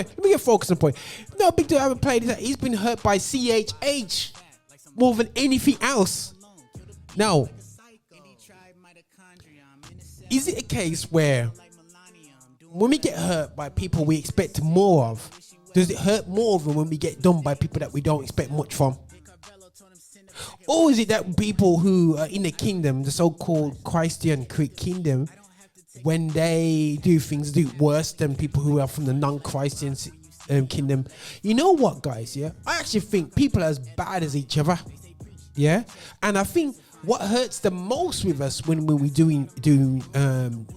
Let me get focused on the point. No big deal. I haven't played. Is that he's been hurt by CHH more than anything else. Now, is it a case where when we get hurt by people we expect more of, does it hurt more than when we get done by people that we don't expect much from? Or is it that people who are in the kingdom, the so-called Christian kingdom, when they do things, do worse than people who are from the non-Christian kingdom? You know what, guys? Yeah, I actually think people are as bad as each other. Yeah, and I think what hurts the most with us when we doing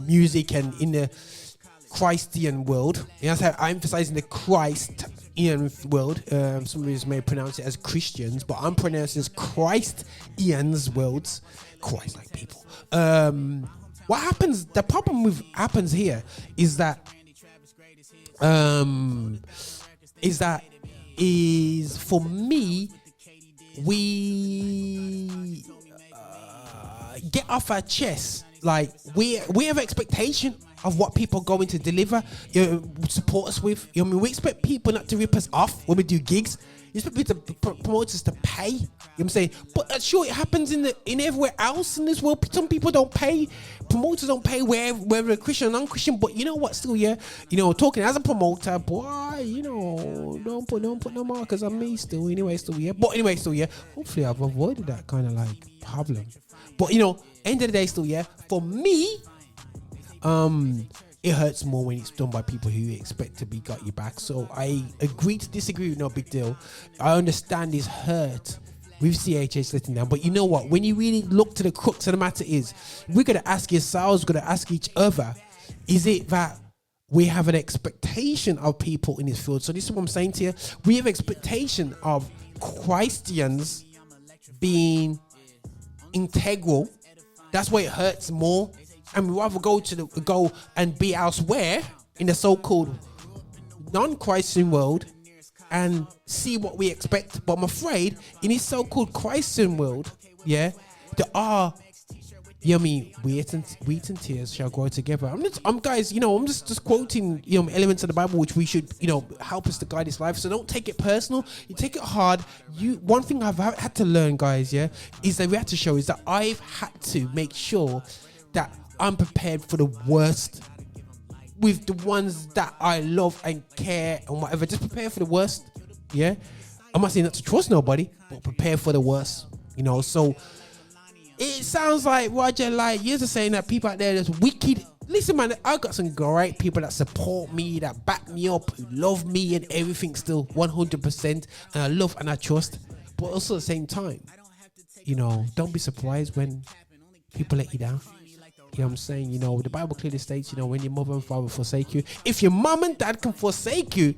music and in the Christian world, you know, I'm emphasizing the Christian world. Some of you may pronounce it as Christians, but I'm pronouncing it as Christians worlds. Christ like people. What happens? The problem with happens here is that for me, we get off our chest. Like we have expectation of what people are going to deliver, support us with. You know what I mean? We expect people not to rip us off when we do gigs. You expect people to promote us to pay. You know what I'm saying? But sure, it happens in everywhere else in this world. Some people don't pay. Promoters don't pay whether they're Christian or non-Christian. But you know what? Still, yeah. You know, talking as a promoter, boy, you know, don't put no markers on me. Still, anyway, still, yeah. But anyway, still, yeah. Hopefully, I've avoided that kind of like problem. But you know, end of the day, still, yeah. For me, it hurts more when it's done by people who you expect to be got you back. So I agree to disagree with no big deal. I understand his hurt with CHH letting down, but you know what? When you really look to the crux of the matter is, we're gonna ask ourselves, we're gonna ask each other, is it that we have an expectation of people in this field? So this is what I'm saying to you. We have expectation of Christians being integral. That's why it hurts more. And we rather go and be elsewhere in the so-called non-Christian world and see what we expect. But I'm afraid in this so-called Christian world, yeah, there are, you know what I mean, wheat and tears shall grow together. I'm guys, you know, I'm just quoting, you know, elements of the Bible which we should, you know, help us to guide this life. So don't take it personal. You take it hard. One thing I've had to learn, guys, yeah, is that we have to show is that I've had to make sure that I'm prepared for the worst with the ones that I love and care and whatever. Just prepare for the worst. Yeah, I'm not saying not to trust nobody, but prepare for the worst. You know, so it sounds like Roger, like you're just saying that people out there that's wicked. Listen, man, I got some great people that support me, that back me up, who love me and everything still 100%, and I love and I trust. But also at the same time, you know, don't be surprised when people let you down. You know what I'm saying? You know, the Bible clearly states, you know, when your mother and father forsake you, if your mom and dad can forsake you,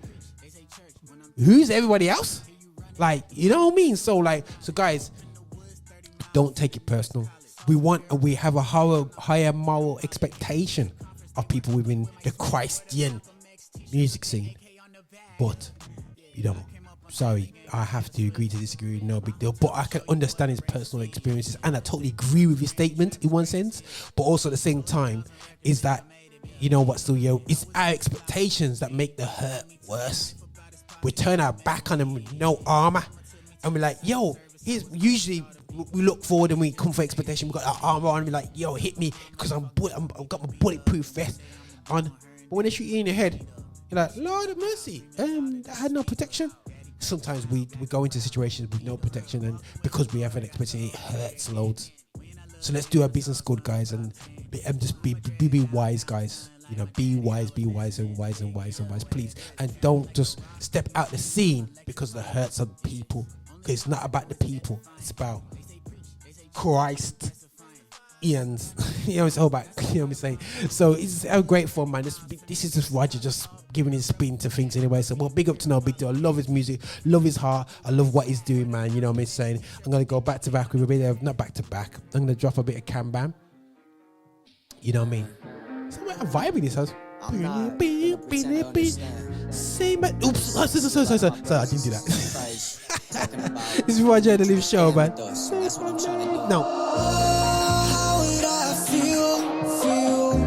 who's everybody else? Like, you know what I mean? So guys, don't take it personal. We have a higher moral expectation of people within the Christian music scene. But, you know, sorry, I have to agree to disagree, no big deal. But I can understand his personal experiences, and I totally agree with his statement in one sense. But also at the same time, is that, you know what, still, yo, it's our expectations that make the hurt worse. We turn our back on them with no armor, and we're like, yo, here's usually we look forward and we come for expectation. We got our armor on, and we're like, yo, hit me because I've got my bulletproof vest on. But when they shoot you in the head, you're like, Lord of mercy, I had no protection. Sometimes we go into situations with no protection, and because we have an expectation, it hurts loads. So let's do our business good, guys, and just be wise, guys. You know, be wise and wise, please. And don't just step out the scene because of the hurts of people. Because it's not about the people, it's about Christ. Ian's, you know, it's all about, you know what I'm saying? So it's great fun, man. This is just Roger just giving his spin to things anyway. So, well, big up to no big deal. I love his music, love his heart. I love what he's doing, man. You know what I'm saying? I'm going to go back to back with a bit of, not back to back. I'm going to drop a bit of Kamban. You know what I mean? So I'm vibing this house. Say man. Oops. Sorry, I didn't do that. This is Roger the Live Show, man. No.